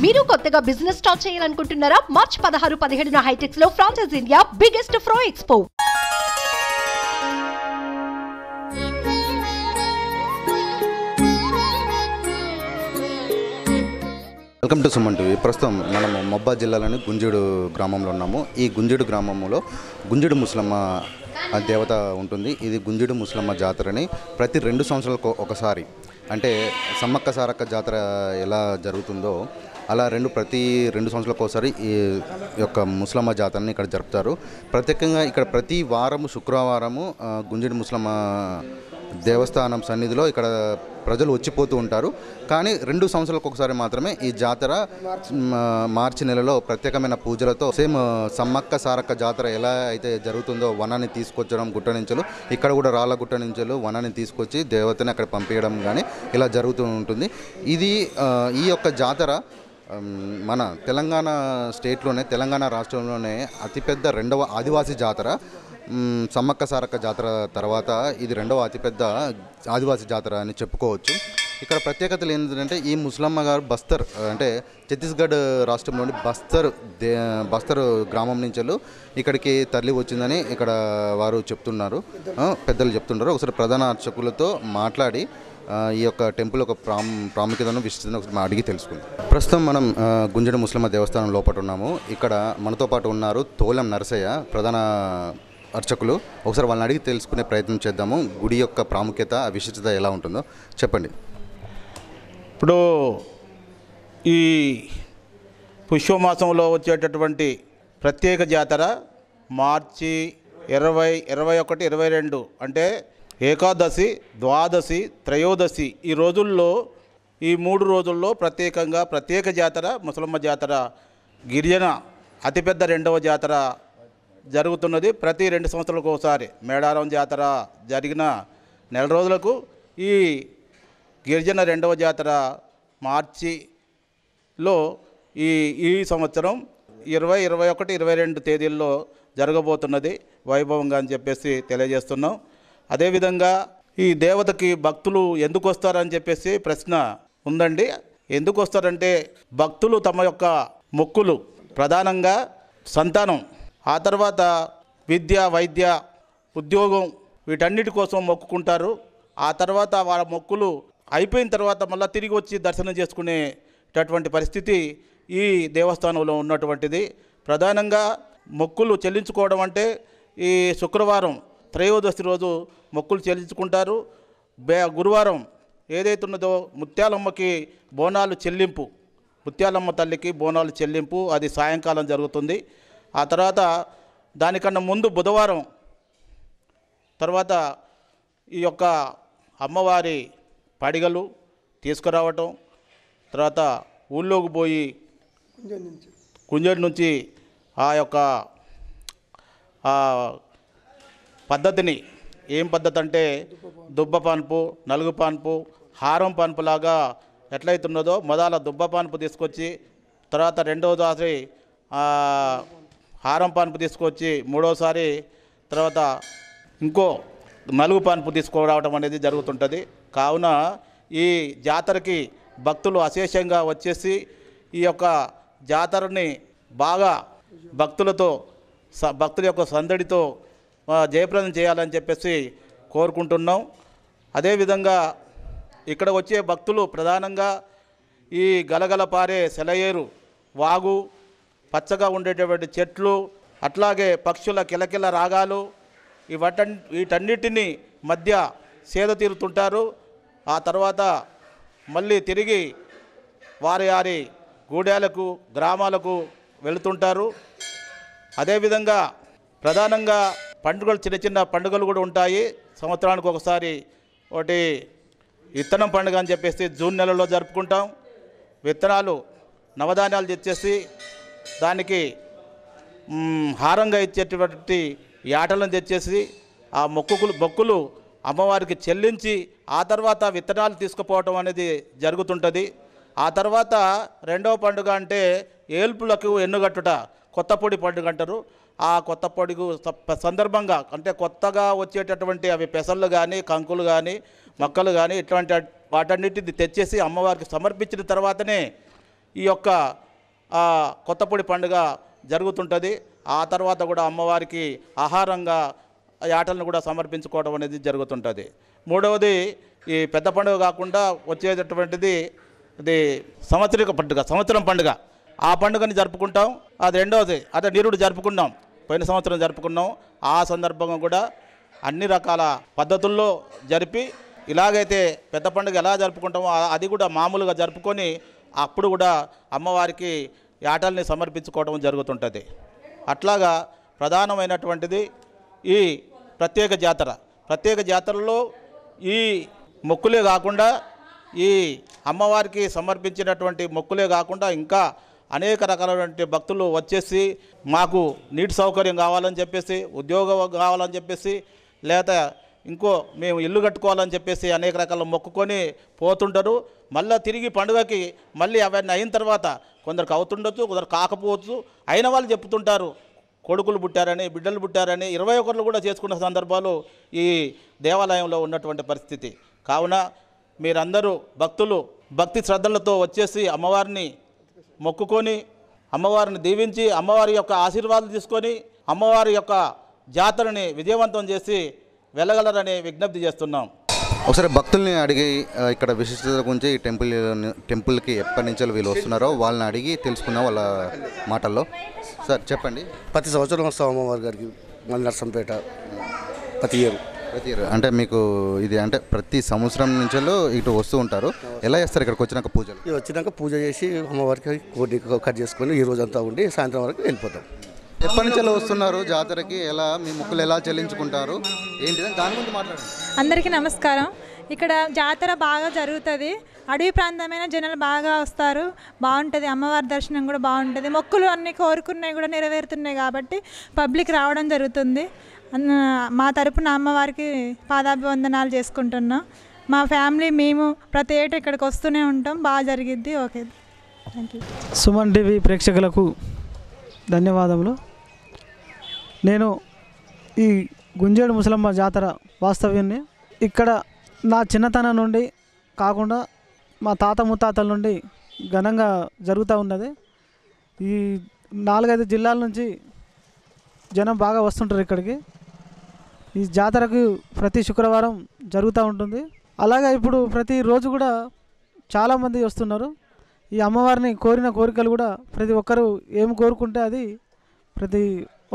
మీరు కొత్తగా business start చేయాలనుకుంటున్నారా? మార్చ్ 16-17 హైటెక్స్ లో franchise India biggest ఫ్రో expo. Welcome to Suman TV. ప్రస్తుతం మనం మహబూబా జిల్లాలోని గుంజుడు గ్రామంలో ఉన్నాము. ఈ గుంజుడు గ్రామంలో గుంజుడు ముసలమ్మ దేవత ఉంటుంది. ఇది గుంజుడు ముసలమ్మ జాతరని ప్రతి 2 సంవత్సరాలకు ఒకసారి, అంటే సమ్మక్క సారక్క జాతర ఎలా జరుగుతుందో అలా ప్రతి 2 సంవత్సరాలకు ఒకసారి ఈ యొక్క ముసలమ్మ జాతరని ఇక్కడ జరుపుతారు. ప్రత్యేకంగా ఇక్కడ ప్రతి వారము శుక్రవారము గుంజుడు ముసలమ్మ దేవస్థానం సన్నిధిలో ఇక్కడ ప్రజలు వచ్చిపోతూ ఉంటారు. కానీ 2 సంవత్సరాలకు ఒకసారి మాత్రమే ఈ జాతర మార్చి నెలలో ప్రత్యేకమైన పూజలతో సేమ్ సమ్మక్క సారక్క జాతర ఎలా అయితే జరుగుతుందో వనాన్ని తీసుకొచ్చడం గుట్ట నుంచెలు, ఇక్కడ కూడా రాళ్ళ గుట్ట నుంచెలు వనాన్ని తీసుకొచ్చి దేవతని అక్కడ పంపించడం కానీ ఇలా జరుగుతూ ఉంటుంది. ఇది ఈ యొక్క జాతర మన తెలంగాణ స్టేట్లోనే, తెలంగాణ రాష్ట్రంలోనే అతిపెద్ద 2వ ఆదివాసీ జాతర. సమ్మక్క సారక్క జాతర తర్వాత ఇది 2వ అతిపెద్ద ఆదివాసీ జాతర అని చెప్పుకోవచ్చు. ఇక్కడ ప్రత్యేకతలు ఏంటంటే ఈ ముసలమ్మ గారు బస్తర్, అంటే ఛత్తీస్గఢ్ రాష్ట్రంలోని బస్తర్ గ్రామం నుంచి ఇక్కడికి తరలి వచ్చిందని ఇక్కడ వారు చెప్తున్నారు, పెద్దలు చెప్తున్నారు. ఒకసారి ప్రధాన అర్చకులతో మాట్లాడి ఈ యొక్క టెంపుల్ యొక్క ప్రాముఖ్యతను విశిష్టతను ఒకసారి అడిగి తెలుసుకుందాం. ప్రస్తుతం మనం గుంజుడు ముసలమ్మ దేవస్థానం లోపల ఉన్నాము. ఇక్కడ మనతో పాటు ఉన్నారు తోలం నరసయ్య, ప్రధాన అర్చకులు. ఒకసారి వాళ్ళని అడిగి తెలుసుకునే ప్రయత్నం చేద్దాము. గుడి యొక్క ప్రాముఖ్యత, విశిష్టత ఎలా ఉంటుందో చెప్పండి. ఇప్పుడు ఈ పుష్యమాసంలో వచ్చేటటువంటి ప్రత్యేక జాతర మార్చి 20, 21, 22 అంటే ఏకాదశి, ద్వాదశి, త్రయోదశి ఈ రోజుల్లో, ఈ 3 రోజుల్లో ప్రత్యేక జాతర ముసలమ్మ జాతర గిరిజన అతిపెద్ద 2వ జాతర జరుగుతున్నది. ప్రతి 2 సంవత్సరాలకు ఒకసారి మేడారం జాతర జరిగిన నెల రోజులకు ఈ గిరిజన 2వ జాతర మార్చిలో ఈ సంవత్సరం 20, 21, 22 తేదీల్లో జరగబోతున్నది వైభవంగా అని చెప్పేసి తెలియజేస్తున్నాం. అదేవిధంగా ఈ దేవతకి భక్తులు ఎందుకు వస్తారని చెప్పేసి ప్రశ్న ఉందండి. ఎందుకు వస్తారంటే భక్తులు తమ యొక్క మొక్కులు, ప్రధానంగా సంతానం, ఆ తర్వాత విద్య, వైద్య, ఉద్యోగం, వీటన్నిటి కోసం మొక్కుకుంటారు. ఆ తర్వాత వాళ్ళ మొక్కులు అయిపోయిన తర్వాత మళ్ళీ తిరిగి వచ్చి దర్శనం చేసుకునేటటువంటి పరిస్థితి ఈ దేవస్థానంలో ఉన్నటువంటిది. ప్రధానంగా మొక్కులు చెల్లించుకోవడం అంటే ఈ శుక్రవారం త్రయోదశి రోజు మొక్కులు చెల్లించుకుంటారు. గురువారం ఏదైతే ఉన్నదో ముత్యాలమ్మకి బోనాలు చెల్లింపు, ముత్యాలమ్మ తల్లికి బోనాలు చెల్లింపు, అది సాయంకాలం జరుగుతుంది. ఆ తర్వాత దానికన్నా ముందు బుధవారం తర్వాత ఈ యొక్క అమ్మవారి పడిగలు తీసుకురావటం, తర్వాత ఊళ్ళోకి పోయి కుంజడి నుంచి ఆ యొక్క పద్ధతిని, ఏం పద్ధతి అంటే దుబ్బ పాన్పు, నలుగు పాన్పు, హారం పాన్పులాగా ఎట్లయితున్నదో మొదల దుబ్బ పాన్పు తీసుకొచ్చి, తర్వాత 2వసారి హారం పాన్పు తీసుకొచ్చి, 3వసారి తర్వాత ఇంకో నలుగు పాన్పు తీసుకురావడం అనేది జరుగుతుంటుంది. కావున ఈ జాతరకి భక్తులు అశేషంగా వచ్చేసి ఈ యొక్క జాతరని బాగా భక్తుల యొక్క సందడితో జయప్రదం చేయాలని చెప్పేసి కోరుకుంటున్నాం. అదేవిధంగా ఇక్కడ వచ్చే భక్తులు ప్రధానంగా ఈ గలగల పారే సెలయేరు, వాగు, పచ్చగా ఉండేటటువంటి చెట్లు, అట్లాగే పక్షుల కిలకిల రాగాలు, వీటన్నిటిని మధ్య సేద తీరుతుంటారు. ఆ తర్వాత మళ్ళీ తిరిగి వారి గూడాలకు, గ్రామాలకు వెళుతుంటారు. అదేవిధంగా ప్రధానంగా పండుగలు, చిన్న పండుగలు కూడా ఉంటాయి. సంవత్సరానికి ఒకసారి ఒకటి విత్తనం పండుగ అని చెప్పేసి జూన్ నెలలో జరుపుకుంటాం. విత్తనాలు, నవధాన్యాలు తెచ్చేసి దానికి హారంగా ఇచ్చేటువంటి యాటలను తెచ్చేసి ఆ మొక్కులు అమ్మవారికి చెల్లించి ఆ తర్వాత విత్తనాలు తీసుకుపోవటం అనేది జరుగుతుంటుంది. ఆ తర్వాత 2వ పండుగ అంటే ఏల్పులకు ఎన్నుగట్టుట, కొత్తపొడి పండుగ అంటారు. ఆ కొత్త పొడుగు సందర్భంగా, అంటే కొత్తగా వచ్చేటటువంటి అవి పెసళ్ళు కానీ, కంకులు కానీ, మొక్కలు కానీ ఇట్లాంటి వాటన్నిటిని తెచ్చేసి అమ్మవారికి సమర్పించిన తర్వాతనే ఈ యొక్క కొత్తపూడి పండుగ జరుగుతుంటుంది. ఆ తర్వాత కూడా అమ్మవారికి ఆహారంగా యాటలను కూడా సమర్పించుకోవడం అనేది జరుగుతుంటుంది. మూడవది ఈ పెద్ద పండుగ కాకుండా వచ్చేటటువంటిది ఇది సంవత్సరం పండుగ. ఆ పండుగని జరుపుకుంటాం. అది రెండవది అదే నిరుడు జరుపుకున్నాం, పోయిన సంవత్సరం జరుపుకున్నాం. ఆ సందర్భంగా కూడా అన్ని రకాల పద్ధతుల్లో జరిపి ఇలాగైతే పెద్ద పండుగ ఎలా జరుపుకుంటామో అది కూడా మామూలుగా జరుపుకొని అప్పుడు కూడా అమ్మవారికి యాటల్ని సమర్పించుకోవడం జరుగుతుంటుంది. అట్లాగా ప్రధానమైనటువంటిది ఈ ప్రత్యేక జాతరలో ఈ మొక్కులే కాకుండా ఈ అమ్మవారికి సమర్పించినటువంటి మొక్కులే కాకుండా ఇంకా అనేక రకాలైనటువంటి భక్తులు వచ్చేసి మాకు నీటి సౌకర్యం కావాలని చెప్పేసి, ఉద్యోగం కావాలని చెప్పేసి, లేదా ఇంకో మేము ఇల్లు కట్టుకోవాలని చెప్పేసి అనేక రకాల మొక్కుకొని పోతుంటారు. మళ్ళీ తిరిగి పండుగకి మళ్ళీ అవన్నీ అయిన తర్వాత కొందరికి అవుతుండొచ్చు, కొందరు కాకపోవచ్చు. అయిన వాళ్ళు చెప్తుంటారు కొడుకులు పుట్టారని, బిడ్డలు పుట్టారని 21 కూడా చేసుకున్న సందర్భాలు ఈ దేవాలయంలో ఉన్నటువంటి పరిస్థితి. కావున మీరందరూ భక్తులు భక్తి శ్రద్ధలతో వచ్చేసి అమ్మవారిని మొక్కుకొని, అమ్మవారిని దీవించి, అమ్మవారి యొక్క ఆశీర్వాదాలు తీసుకొని అమ్మవారి యొక్క జాతరని విజయవంతం చేసి వెళ్ళగలరని విజ్ఞప్తి చేస్తున్నాం. ఒకసారి భక్తుల్ని అడిగి ఇక్కడ విశిష్టత గురించి ఈ టెంపుల్కి ఎప్పటి నుంచి వీళ్ళు వస్తున్నారో వాళ్ళని అడిగి తెలుసుకున్నాం వాళ్ళ మాటల్లో. సార్ చెప్పండి. ప్రతి సంవత్సరం వస్తాం అమ్మవారి గారికి మన నర్సంపేట ప్రతి ఇయర్ అంటే మీకు ఇది అంటే ప్రతి సంవత్సరం నుంచి ఇటు వస్తూ ఉంటారు. ఎలా చేస్తారు ఇక్కడికి వచ్చినాక పూజలు? వచ్చినాక పూజ చేసి అమ్మవారికి కోడి కట్ చేసుకొని ఈ రోజంతా ఉండి సాయంత్రం వరకు వెళ్ళిపోతాం. ఎప్పటి నుంచి వస్తున్నారు జాతరకి? ఎలా మీ మొక్కులు ఎలా చెల్లించుకుంటారు ఏంటిదని దాని గురించి మాట్లాడండి. అందరికీ నమస్కారం. ఇక్కడ జాతర బాగా జరుగుతుంది. అడవి ప్రాంతమైన జనాలు బాగా వస్తారు, బాగుంటుంది. అమ్మవారి దర్శనం కూడా బాగుంటుంది. మొక్కులు అన్నీ కోరుకున్నాయి కూడా నెరవేరుతున్నాయి కాబట్టి పబ్లిక్ రావడం జరుగుతుంది. మా తరపున అమ్మవారికి పాదాభివందనాలు చేసుకుంటున్నాం. మా ఫ్యామిలీ మేము ప్రతి ఏటా ఇక్కడికి వస్తూనే ఉంటాం. బాగా జరిగిద్ది. Okay, thank you. Suman TV ప్రేక్షకులకు ధన్యవాదములు. నేను ఈ గుంజేడు ముసలమ్మ జాతర వాస్తవ్యాన్ని ఇక్కడ నా చిన్నతనం నుండి కాకుండా మా తాత ముత్తాతల నుండి ఘనంగా జరుగుతూ ఉన్నది. ఈ 4-5 జిల్లాల నుంచి జనం బాగా వస్తుంటారు ఇక్కడికి. ఈ జాతరకు ప్రతి శుక్రవారం జరుగుతూ ఉంటుంది. అలాగే ఇప్పుడు ప్రతిరోజు కూడా చాలామంది వస్తున్నారు. ఈ అమ్మవారిని కోరిన కోరికలు కూడా ప్రతి ఒక్కరు ఏం కోరుకుంటే అది ప్రతి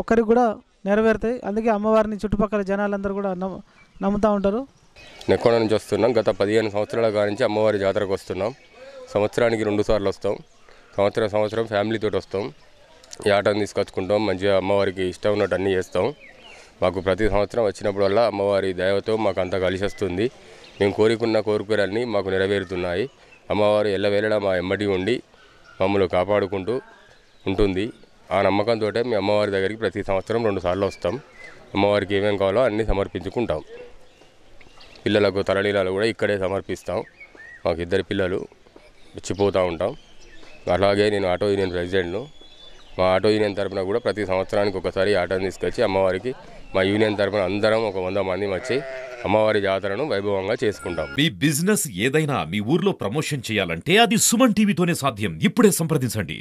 ఒక్కరికి కూడా నెరవేరుతాయి. అందుకే అమ్మవారిని చుట్టుపక్కల జనాలందరూ కూడా నమ్ముతూ ఉంటారు. నెక్కొండ నుంచి వస్తున్నాం. గత 15 సంవత్సరాల కానించి అమ్మవారి జాతరకు వస్తున్నాం. సంవత్సరానికి 2 సార్లు వస్తాం. సంవత్సరం ఫ్యామిలీతో వస్తాం. ఈ ఆటను తీసుకొచ్చుకుంటాం. మంచిగా అమ్మవారికి ఇష్టం ఉన్నట్టు అన్నీ చేస్తాం. మాకు ప్రతి సంవత్సరం వచ్చినప్పుడల్లా అమ్మవారి దయతో మాకు అంతా కలిసి వస్తుంది. మేము కోరుకున్న కోరికలన్నీ మాకు నెరవేరుతున్నాయి. అమ్మవారు ఎల్లవేళలా మా ఎమ్మటి ఉండి మమ్మల్ని కాపాడుకుంటూ ఉంటుంది. ఆ నమ్మకంతో మేము అమ్మవారి దగ్గరికి ప్రతి సంవత్సరం 2 సార్లు వస్తాం. అమ్మవారికి ఏమేమి కావాలో అన్నీ సమర్పించుకుంటాం. పిల్లలకు తలనీలాలు కూడా ఇక్కడే సమర్పిస్తాం. మాకు 2 పిల్లలు వచ్చిపోతూ ఉంటాం. అలాగే నేను ఆటో యూనియన్ ప్రెసిడెంట్ను. మా ఆటో యూనియన్ తరపున కూడా ప్రతి సంవత్సరానికి ఒకసారి ఆటోని తీసుకొచ్చి అమ్మవారికి మా యూనియన్ తరపున అందరం ఒక 100 మంది వచ్చి అమ్మవారి జాతరను వైభవంగా చేసుకుంటాం. మీ బిజినెస్ ఏదైనా మీ ఊర్లో ప్రమోషన్ చేయాలంటే అది సుమన్ టీవీతోనే సాధ్యం. ఇప్పుడే సంప్రదించండి.